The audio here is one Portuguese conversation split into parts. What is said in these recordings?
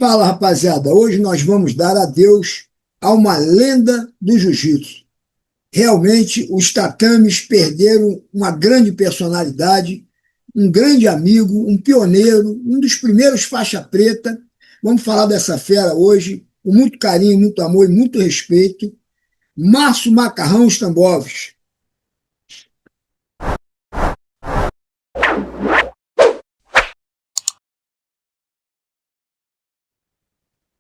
Fala, rapaziada. Hoje nós vamos dar adeus a uma lenda do jiu-jitsu. Realmente, os tatames perderam uma grande personalidade, um grande amigo, um pioneiro, um dos primeiros faixa preta. Vamos falar dessa fera hoje, com muito carinho, muito amor e muito respeito. Márcio Macarrão Stambovs.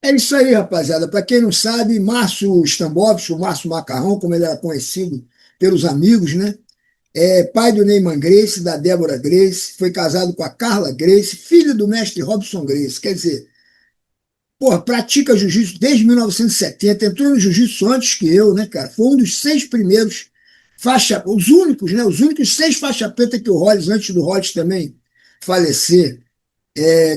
É isso aí, rapaziada. Para quem não sabe, Márcio Stambovs, o Márcio Macarrão, como ele era conhecido pelos amigos, né? É pai do Neyman Gracie, da Débora Gracie, foi casado com a Carla Gracie, filho do mestre Robson Gracie. Quer dizer, porra, pratica jiu-jitsu desde 1970, entrou no jiu-jitsu antes que eu, né, cara? Foi um dos 6 primeiros faixa, os únicos, né? Os únicos 6 faixa preta que o Hollis, antes do Hollis também falecer,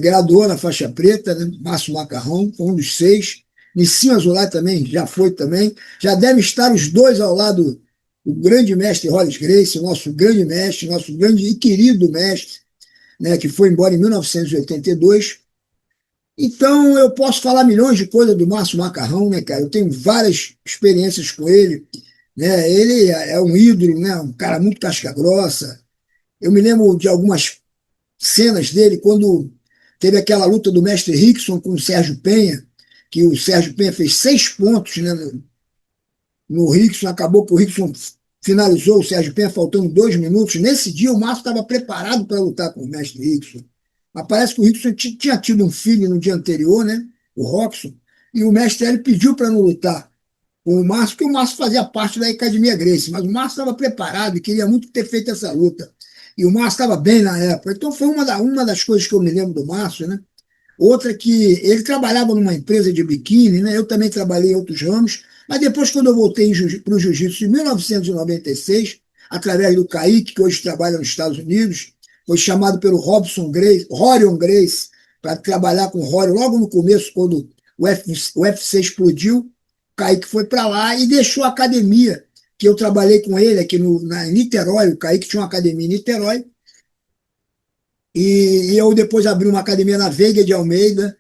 graduou na faixa preta, né? Márcio Macarrão, foi um dos 6. Nissinho Azulay também já foi também. Já devem estar os dois ao lado do grande mestre Hollis Gracie, nosso grande mestre, nosso grande e querido mestre, né, que foi embora em 1982. Então, eu posso falar milhões de coisas do Márcio Macarrão, né, cara? Eu tenho várias experiências com ele, né? Ele é um ídolo, né? Um cara muito casca grossa. Eu me lembro de algumas cenas dele quando teve aquela luta do mestre Rickson com o Sérgio Penha, que o Sérgio Penha fez 6 pontos, né, no Rickson, acabou que o Rickson finalizou o Sérgio Penha faltando 2 minutos. Nesse dia, o Márcio estava preparado para lutar com o mestre Rickson. Mas parece que o Rickson tinha tido um filho no dia anterior, né? O Roxon, e o mestre ele pediu para não lutar com o Márcio, porque o Márcio fazia parte da Academia Gracie, mas o Márcio estava preparado e queria muito ter feito essa luta. E o Márcio estava bem na época. Então foi uma das coisas que eu me lembro do Márcio, né? Outra que ele trabalhava numa empresa de biquíni, né? Eu também trabalhei em outros ramos, mas depois, quando eu voltei para o jiu-jitsu em 1996, através do Kaique, que hoje trabalha nos Estados Unidos, foi chamado pelo Robson Gracie, Rorion Gracie, para trabalhar com o Rorion logo no começo, quando o UFC explodiu. O Kaique foi para lá e deixou a academia, que eu trabalhei com ele aqui em Niterói. O Kaique tinha uma academia em Niterói, e eu depois abri uma academia na Veiga de Almeida,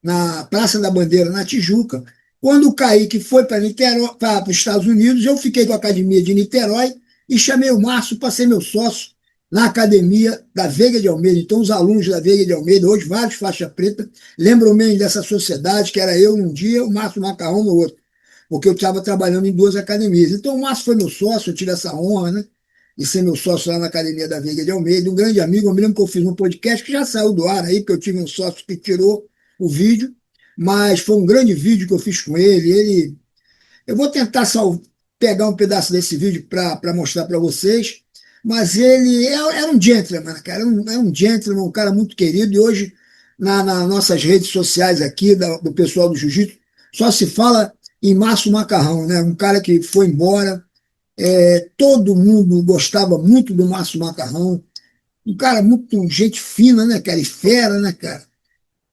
na Praça da Bandeira, na Tijuca. Quando o Kaique foi para os Estados Unidos, eu fiquei com a academia de Niterói e chamei o Márcio para ser meu sócio na academia da Veiga de Almeida. Então, os alunos da Veiga de Almeida, hoje vários faixa preta, lembram bem dessa sociedade, que era eu num dia, o Márcio Macarrão no outro, porque eu estava trabalhando em 2 academias. Então, o Márcio foi meu sócio, eu tive essa honra, né? De ser meu sócio lá na Academia da Veiga de Almeida, um grande amigo. Eu me lembro que eu fiz um podcast que já saiu do ar aí, porque eu tive um sócio que tirou o vídeo, mas foi um grande vídeo que eu fiz com ele. Eu vou tentar pegar um pedaço desse vídeo para mostrar para vocês, mas ele era um gentleman, cara, era um gentleman, um cara muito querido, e hoje, nas nossas redes sociais aqui, do pessoal do Jiu-Jitsu, só se fala em Márcio Macarrão, né? Um cara que foi embora. Todo mundo gostava muito do Márcio Macarrão, um cara muito gente fina, né, cara, e fera, né, cara.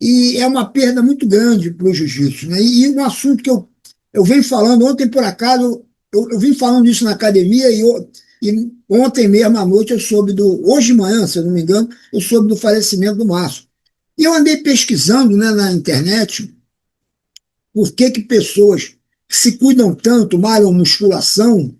E é uma perda muito grande para o jiu-jitsu, né? E um assunto que eu venho falando ontem, por acaso, eu vim falando isso na academia e ontem mesmo à noite eu soube hoje de manhã, se eu não me engano, eu soube do falecimento do Márcio. E eu andei pesquisando, né, na internet por que pessoas que se cuidam tanto, malham musculação,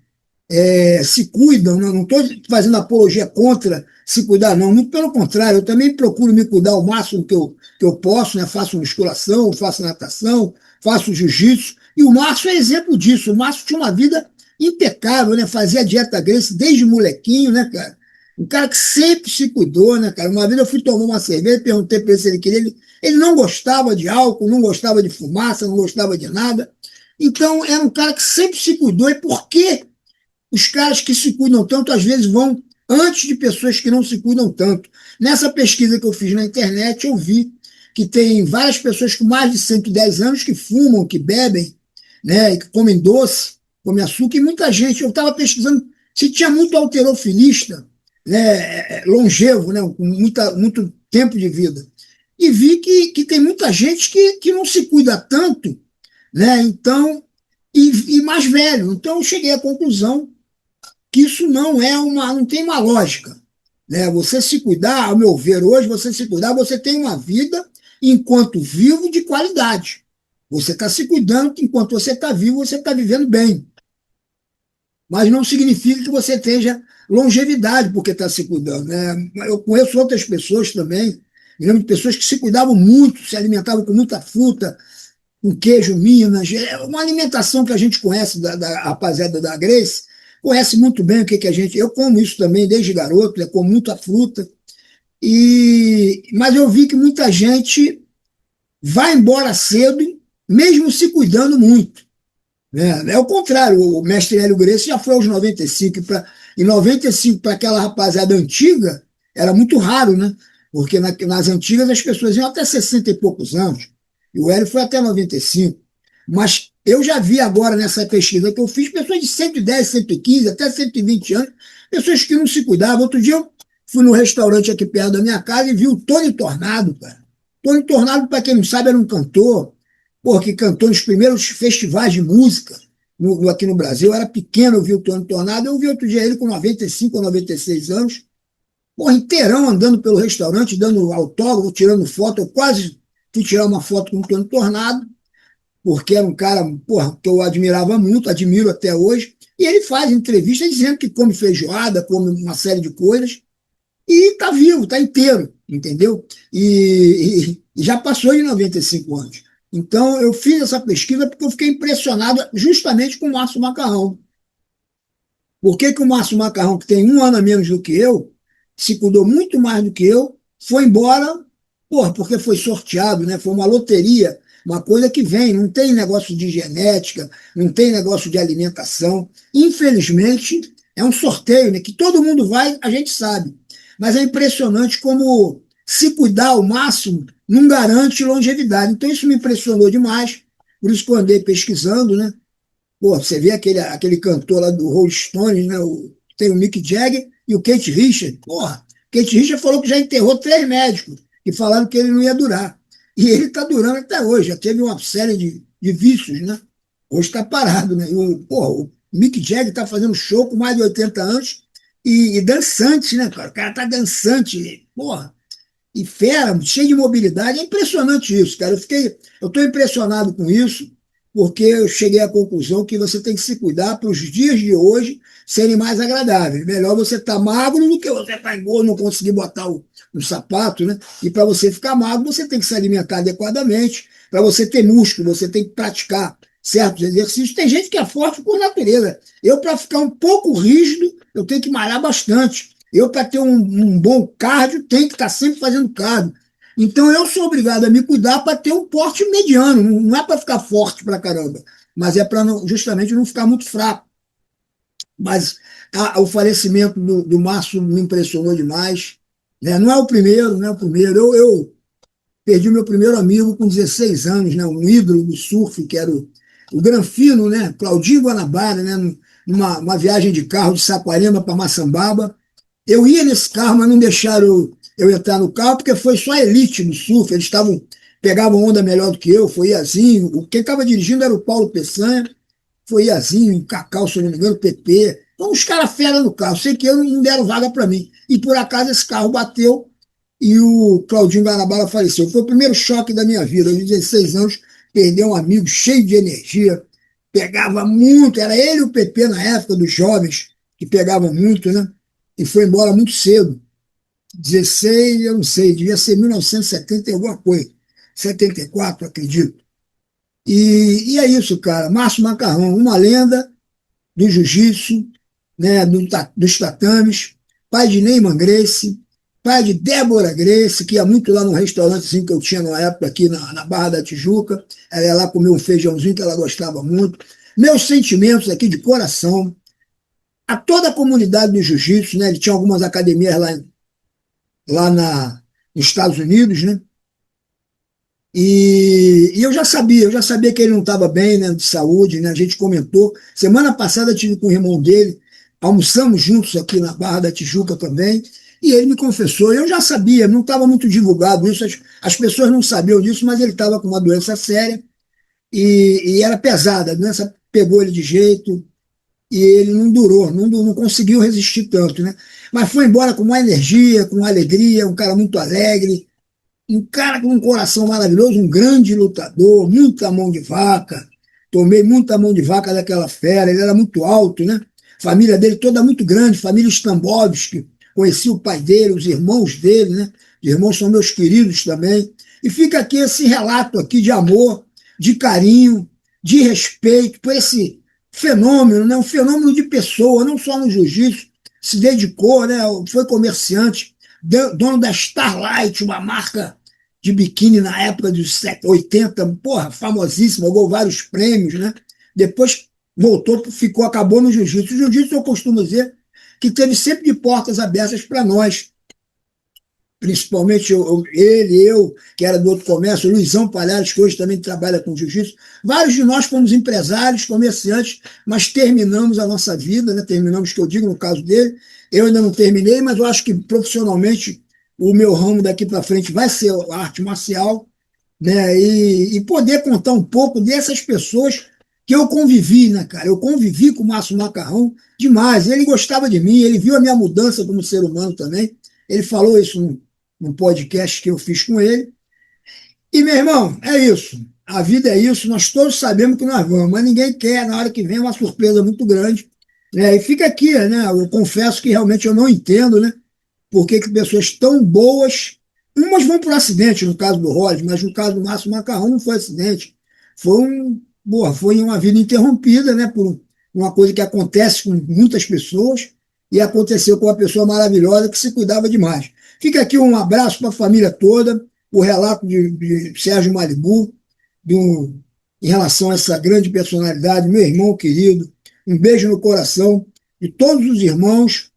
se cuidam, não estou fazendo apologia contra se cuidar, não, muito pelo contrário, eu também procuro me cuidar o máximo que eu posso, né? Faço musculação, faço natação, faço jiu-jitsu, e o Márcio é exemplo disso. O Márcio tinha uma vida impecável, né? Fazia dieta Gracie desde molequinho, né, cara? Um cara que sempre se cuidou, né, cara? Uma vez eu fui tomar uma cerveja, perguntei para ele se ele queria, ele não gostava de álcool, não gostava de fumaça, não gostava de nada. Então, era um cara que sempre se cuidou. E por que os caras que se cuidam tanto, às vezes, vão antes de pessoas que não se cuidam tanto? Nessa pesquisa que eu fiz na internet, eu vi que tem várias pessoas com mais de 110 anos que fumam, que bebem, né, e que comem doce, comem açúcar, e muita gente, eu estava pesquisando se tinha muito halterofilista, né, longevo, né, com muito tempo de vida. E vi que tem muita gente que não se cuida tanto, né, então, e mais velho. Então, eu cheguei à conclusão que isso não tem uma lógica, né? Você se cuidar, ao meu ver, hoje você se cuidar, você tem uma vida enquanto vivo, de qualidade. Você está se cuidando, que enquanto você está vivo, você está vivendo bem. Mas não significa que você tenha longevidade porque está se cuidando. Né? Eu conheço outras pessoas também, me lembro de pessoas que se cuidavam muito, se alimentavam com muita fruta, com queijo Minas, é uma alimentação que a gente conhece da rapaziada da Grace, conhece muito bem o que, que a gente. Eu como isso também desde garoto, né? Como muita fruta. Mas eu vi que muita gente vai embora cedo, mesmo se cuidando muito. Né? É o contrário, o mestre Hélio Gracie já foi aos 95, e 95 para aquela rapaziada antiga era muito raro, né? Porque nas antigas as pessoas iam até 60 e poucos anos, e o Hélio foi até 95. Mas eu já vi agora nessa pesquisa que eu fiz pessoas de 110, 115, até 120 anos, pessoas que não se cuidavam. Outro dia eu fui no restaurante aqui perto da minha casa e vi o Tony Tornado, cara. Tony Tornado, para quem não sabe, era um cantor, pô, que cantou nos primeiros festivais de música aqui no Brasil. Eu era pequeno, eu vi o Tony Tornado, eu vi outro dia ele com 95 ou 96 anos, pô, inteirão andando pelo restaurante, dando autógrafo, tirando foto. Eu quase fui tirar uma foto com o Tony Tornado, porque era um cara, porra, que eu admirava muito, admiro até hoje, e ele faz entrevista dizendo que come feijoada, come uma série de coisas, e está vivo, está inteiro, entendeu? E já passou de 95 anos. Então, eu fiz essa pesquisa porque eu fiquei impressionado justamente com o Márcio Macarrão. Por que, que o Márcio Macarrão, que tem um ano a menos do que eu, se cuidou muito mais do que eu, foi embora, porra, porque foi sorteado, né? Foi uma loteria, uma coisa que vem, não tem negócio de genética, não tem negócio de alimentação. Infelizmente, é um sorteio, né? Que todo mundo vai, a gente sabe. Mas é impressionante como se cuidar ao máximo não garante longevidade. Então, isso me impressionou demais, por isso que eu andei pesquisando, né? Pô, você vê aquele cantor lá do Rolling Stones, né? Tem o Mick Jagger e o Keith Richards. Porra, Keith Richards falou que já enterrou 3 médicos e falaram que ele não ia durar. E ele está durando até hoje. Já teve uma série de vícios, né? Hoje está parado, né? O Mick Jagger está fazendo show com mais de 80 anos e dançante, né, cara? O cara tá dançante, porra, e fera, cheio de mobilidade. É impressionante isso, cara. Eu estou impressionado com isso, porque eu cheguei à conclusão que você tem que se cuidar para os dias de hoje serem mais agradáveis. Melhor você estar magro do que você estar gordo, não conseguir botar o sapato, né? E para você ficar magro, você tem que se alimentar adequadamente. Para você ter músculo, você tem que praticar certos exercícios. Tem gente que é forte por natureza. Eu, para ficar um pouco rígido, eu tenho que malhar bastante. Eu, para ter um bom cardio, tenho que estar sempre fazendo cardio. Então, eu sou obrigado a me cuidar para ter um porte mediano. Não é para ficar forte para caramba, mas é para justamente não ficar muito fraco. Mas o falecimento do Márcio me impressionou demais. Né? Não é o primeiro, não é o primeiro. Eu perdi o meu primeiro amigo com 16 anos, né? Um ídolo do surf, que era o Granfino, né? Claudinho Guanabara, né? Numa viagem de carro de Saquarema para Maçambaba. Eu ia nesse carro, mas não deixaram eu entrar no carro, porque foi só a elite do surf. Eles pegavam onda melhor do que eu, foi Iazinho. Quem estava dirigindo era o Paulo Peçanha, foi Iazinho, Cacau, se não me engano, PP. Então, os caras fera no carro. Sei que eu não deram vaga para mim. E por acaso esse carro bateu e o Claudinho Guanabara faleceu. Foi o primeiro choque da minha vida. Aos 16 anos, perder um amigo cheio de energia. Pegava muito, era ele e o PP na época, dos jovens, que pegavam muito, né? E foi embora muito cedo. 16, eu não sei, devia ser 1970 e alguma coisa. 74, acredito. E é isso, cara. Márcio Macarrão, uma lenda do jiu-jitsu, né, dos tatames, pai de Neyman Gracie, pai de Débora Gracie, que ia muito lá no restaurantezinho que eu tinha na época aqui na Barra da Tijuca. Ela ia lá comer um feijãozinho que ela gostava muito. Meus sentimentos aqui de coração a toda a comunidade do jiu-jitsu, né? Ele tinha algumas academias nos Estados Unidos, né? E eu já sabia que ele não estava bem, né, de saúde, né? A gente comentou. Semana passada eu tive com o irmão dele, almoçamos juntos aqui na Barra da Tijuca também, e ele me confessou. Eu já sabia, não estava muito divulgado isso, as pessoas não sabiam disso, mas ele estava com uma doença séria e era pesada. A doença pegou ele de jeito, e ele não durou, não conseguiu resistir tanto, né? Mas foi embora com uma energia, com uma alegria, um cara muito alegre, um cara com um coração maravilhoso, um grande lutador, muita mão de vaca. Tomei muita mão de vaca daquela fera, ele era muito alto, né? Família dele toda muito grande, família Stambovski, conheci o pai dele, os irmãos dele, né? Os irmãos são meus queridos também. E fica aqui esse relato aqui de amor, de carinho, de respeito por esse fenômeno, né? Um fenômeno de pessoa, não só no jiu-jitsu, se dedicou, né? Foi comerciante, dono da Starlight, uma marca de biquíni na época dos 80, porra, famosíssima, ganhou vários prêmios, né? Depois voltou, ficou, acabou no jiu-jitsu. O jiu-jitsu, eu costumo dizer, que teve sempre de portas abertas para nós, principalmente eu, que era do outro comércio, o Luizão Palhares, que hoje também trabalha com jiu-jitsu. Vários de nós fomos empresários, comerciantes, mas terminamos a nossa vida, né? Terminamos, que eu digo, no caso dele. Eu ainda não terminei, mas eu acho que profissionalmente o meu ramo daqui para frente vai ser a arte marcial, né? E poder contar um pouco dessas pessoas que eu convivi, né, cara? Eu convivi com o Márcio Macarrão demais. Ele gostava de mim, ele viu a minha mudança como ser humano também. Ele falou isso num podcast que eu fiz com ele. E, meu irmão, é isso. A vida é isso, nós todos sabemos que nós vamos, mas ninguém quer, na hora que vem, uma surpresa muito grande. E fica aqui, né? Eu confesso que realmente eu não entendo, né? Por que pessoas tão boas, umas vão por acidente, no caso do Roger, mas no caso do Márcio Macarrão não foi acidente. Foi uma vida interrompida, né? Por uma coisa que acontece com muitas pessoas, e aconteceu com uma pessoa maravilhosa que se cuidava demais. Fica aqui um abraço para a família toda, o relato de Sérgio Malibu, em relação a essa grande personalidade, meu irmão querido, um beijo no coração de todos os irmãos,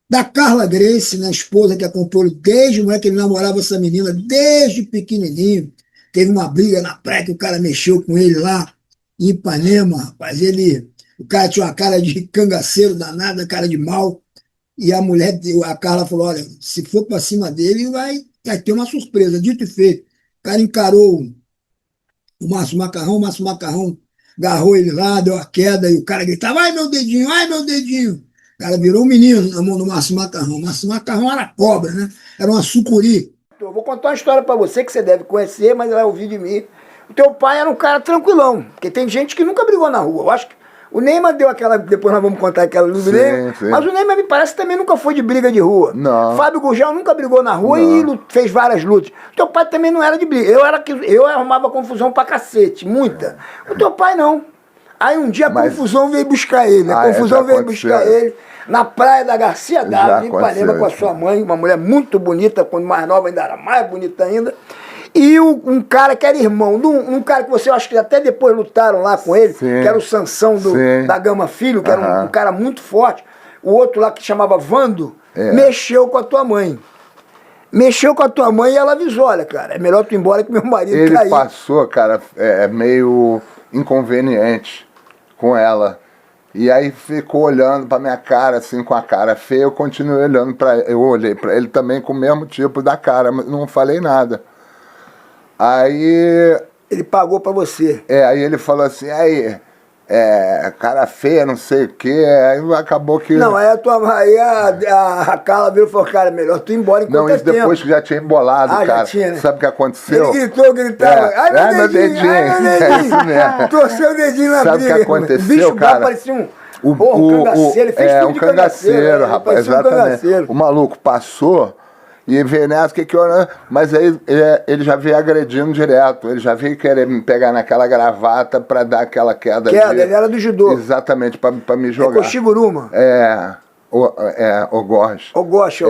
da Carla Grace, né, esposa que acompanhou desde o momento que ele namorava essa menina, desde pequenininho. Teve uma briga na praia que o cara mexeu com ele lá em Ipanema, rapaz. O cara tinha uma cara de cangaceiro danada, cara de mal. E a Carla falou: olha, se for para cima dele, vai ter uma surpresa. Dito e feito. O cara encarou o Márcio Macarrão agarrou ele lá, deu a queda, e o cara gritava: ai meu dedinho, ai meu dedinho. O cara virou um menino na mão do Márcio Macarrão. O Márcio Macarrão era cobra, né? Era uma sucuri. Eu vou contar uma história para você que você deve conhecer, mas vai ouvir de mim. O teu pai era um cara tranquilão, porque tem gente que nunca brigou na rua. Eu acho que o Neymar deu aquela, depois nós vamos contar aquela do Neymar, mas o Neymar me parece que também nunca foi de briga de rua. Não. Fábio Gurgel nunca brigou na rua e fez várias lutas. O teu pai também não era de briga. Eu arrumava confusão pra cacete, muita. O teu pai não. Aí um dia a confusão veio buscar ele. A confusão veio buscar ele na praia da Garcia D'Ávila, em Ipanema, com a sua mãe, uma mulher muito bonita, quando mais nova ainda era mais bonita ainda. E um cara que era irmão, um cara que você acha que até depois lutaram lá com ele, que era o Sansão da Gama Filho, que era um cara muito forte. O outro lá que chamava Vando, mexeu com a tua mãe. Mexeu com a tua mãe e ela avisou: olha, cara, é melhor tu ir embora que meu marido ele cair. Passou, cara, meio inconveniente com ela. E aí ficou olhando pra minha cara, assim, com a cara feia. Eu continuei olhando pra ele. Eu olhei pra ele também com o mesmo tipo da cara, mas não falei nada. Aí... ele pagou pra você. Aí ele falou assim: aí, cara feia, não sei o quê. Aí acabou que... Não, aí a Carla veio e falou: cara, melhor tu ir embora enquanto não, isso depois que já tinha embolado, cara. Já tinha, né? Sabe o que aconteceu? Ele gritava: ai meu dedinho, ai meu dedinho. Torceu o dedinho na briga. Sabe o que aconteceu, o bicho cara? Parecia um cangaceiro. Ele fez tudo de cangaceiro, rapaz, exatamente. O maluco passou... e veio nessa, mas aí ele já veio agredindo direto, ele já veio querer me pegar naquela gravata pra dar aquela queda. Ele era do judô. Exatamente, pra me jogar. Koshiguruma. Ogoshi. Ogoshi.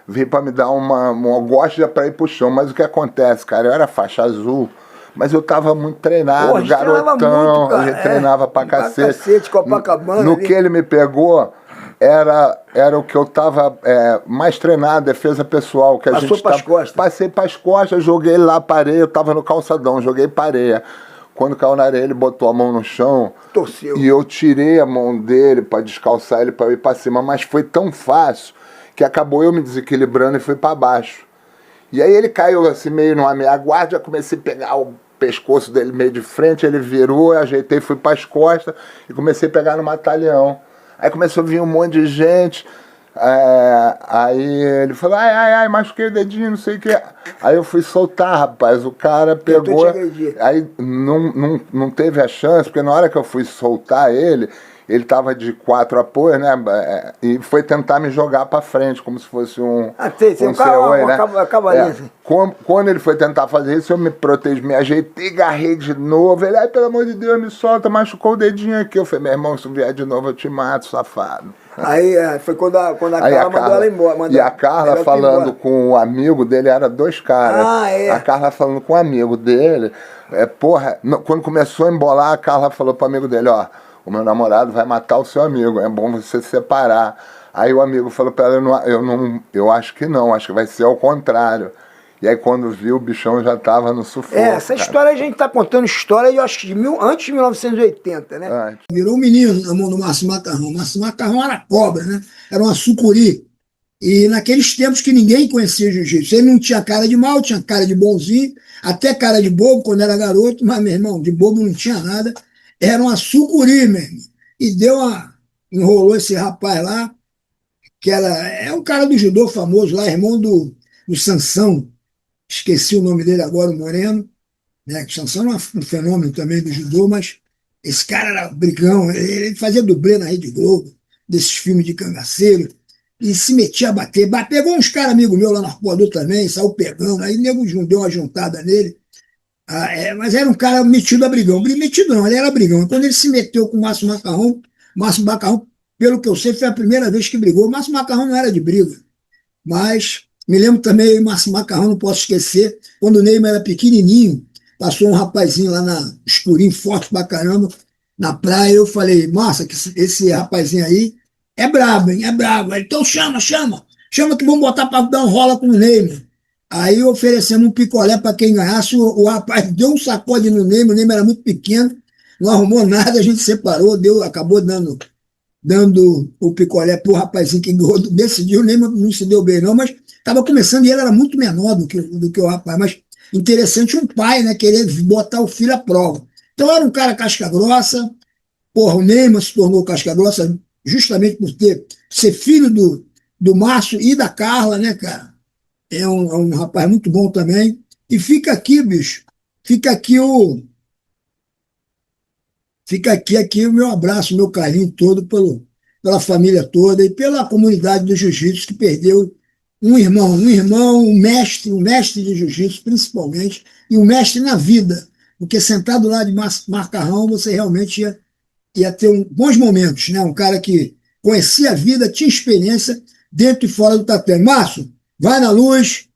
Veio pra me dar uma Ogoshi pra ir pro chão, mas o que acontece, cara, eu era faixa azul, mas eu tava muito treinado, garotão, muito, cara. Eu treinava pra cacete. Copacabana. No que ele me pegou... Era o que eu estava mais treinado, defesa pessoal. Que Passou para as costas. Passei para as costas, joguei lá, parei, eu estava no calçadão, joguei pareia. Quando caiu na areia, ele botou a mão no chão. Torceu. E eu tirei a mão dele para descalçar ele para ir para cima, mas foi tão fácil que acabou eu me desequilibrando e fui para baixo. E aí ele caiu assim meio numa meia guarda, comecei a pegar o pescoço dele meio de frente, ele virou, eu ajeitei, fui para as costas e comecei a pegar no matalhão. Aí começou a vir um monte de gente, Aí ele falou, ai, machuquei o dedinho, não sei o que. Aí eu fui soltar, rapaz, o cara pegou, aí não teve a chance, porque na hora que eu fui soltar ele tava de 4 apoios, né, e foi tentar me jogar pra frente, como se fosse um CO, né? Cavalinho. Quando ele foi tentar fazer isso, eu me protegi, me ajeitei, agarrei de novo, ele, ai, pelo amor de Deus, me solta, machucou o dedinho aqui. Eu falei, meu irmão, se vier de novo eu te mato, safado. Aí foi quando a Carla mandou ela embora. E a Carla falando com o amigo dele, era 2 caras. A Carla falando com o amigo dele, porra, quando começou a embolar, a Carla falou pro amigo dele, ó, o meu namorado vai matar o seu amigo, é bom você se separar. Aí o amigo falou pra ela, eu acho que não, acho que vai ser ao contrário. E aí quando viu, o bichão já tava no sufoco. Essa história a gente tá contando história, eu acho que antes de 1980, né? Virou um menino na mão do Márcio Macarrão. O Márcio Macarrão era cobra, né? Era uma sucuri. E naqueles tempos que ninguém conhecia jiu-jitsu. Ele não tinha cara de mal, tinha cara de bonzinho, até cara de bobo quando era garoto, mas, meu irmão, de bobo não tinha nada. Era uma sucuri, meu irmão. E enrolou esse rapaz lá, que é um cara do judô famoso lá, irmão do Sansão. Esqueci o nome dele agora, o Moreno, né? Que Sansão é um fenômeno também do judô, mas esse cara era brigão, ele fazia dublê na Rede Globo, desses filmes de cangaceiro, e se metia a bater. Pegou uns caras amigos meus lá na Arpoador também, saiu pegando, aí o nego deu uma juntada nele. Mas era um cara metido a brigão. Metido não, ele era brigão. E quando ele se meteu com o Márcio Macarrão, pelo que eu sei, foi a primeira vez que brigou. O Márcio Macarrão não era de briga, mas me lembro também, o Márcio Macarrão, não posso esquecer, quando o Neymar era pequenininho, passou um rapazinho lá escurinho, forte pra caramba, na praia, eu falei, Márcio, que esse rapazinho aí é brabo, hein, é brabo. Ele, então chama que vamos botar pra dar um rola com o Neymar. Aí oferecemos um picolé para quem ganhasse, o rapaz deu um sacode no Neymar, o Neymar era muito pequeno, não arrumou nada, a gente separou, acabou dando o picolé pro rapazinho que ganhou. Decidiu, o Neymar não se deu bem não, mas estava começando e ele era muito menor do que o rapaz. Mas interessante um pai, né, querer botar o filho à prova. Então era um cara casca grossa, porra, o Neymar se tornou casca grossa justamente por ser filho do Márcio e da Carla, né, cara? É um rapaz muito bom também. E fica aqui, bicho, fica aqui o meu abraço, o meu carinho todo pela família toda e pela comunidade do jiu-jitsu que perdeu um irmão, um mestre de jiu-jitsu principalmente, e um mestre na vida, porque sentado lá de Macarrão você realmente ia ter bons momentos, né? Um cara que conhecia a vida, tinha experiência dentro e fora do tatame. Márcio, vai na luz,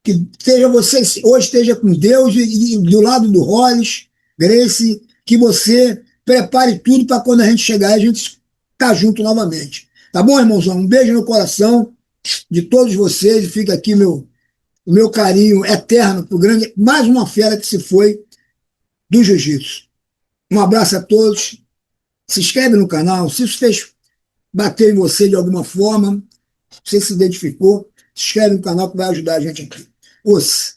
que você hoje esteja com Deus e do lado do Hollis, Gracie, que você prepare tudo para quando a gente chegar, a gente tá junto novamente. Tá bom, irmãozão? Um beijo no coração de todos vocês e fica aqui o meu carinho eterno pro grande, mais uma fera que se foi do jiu-jitsu. Um abraço a todos. Se inscreve no canal. Se isso fez bater em você de alguma forma, você se identificou, se inscreve no canal que vai ajudar a gente aqui. Os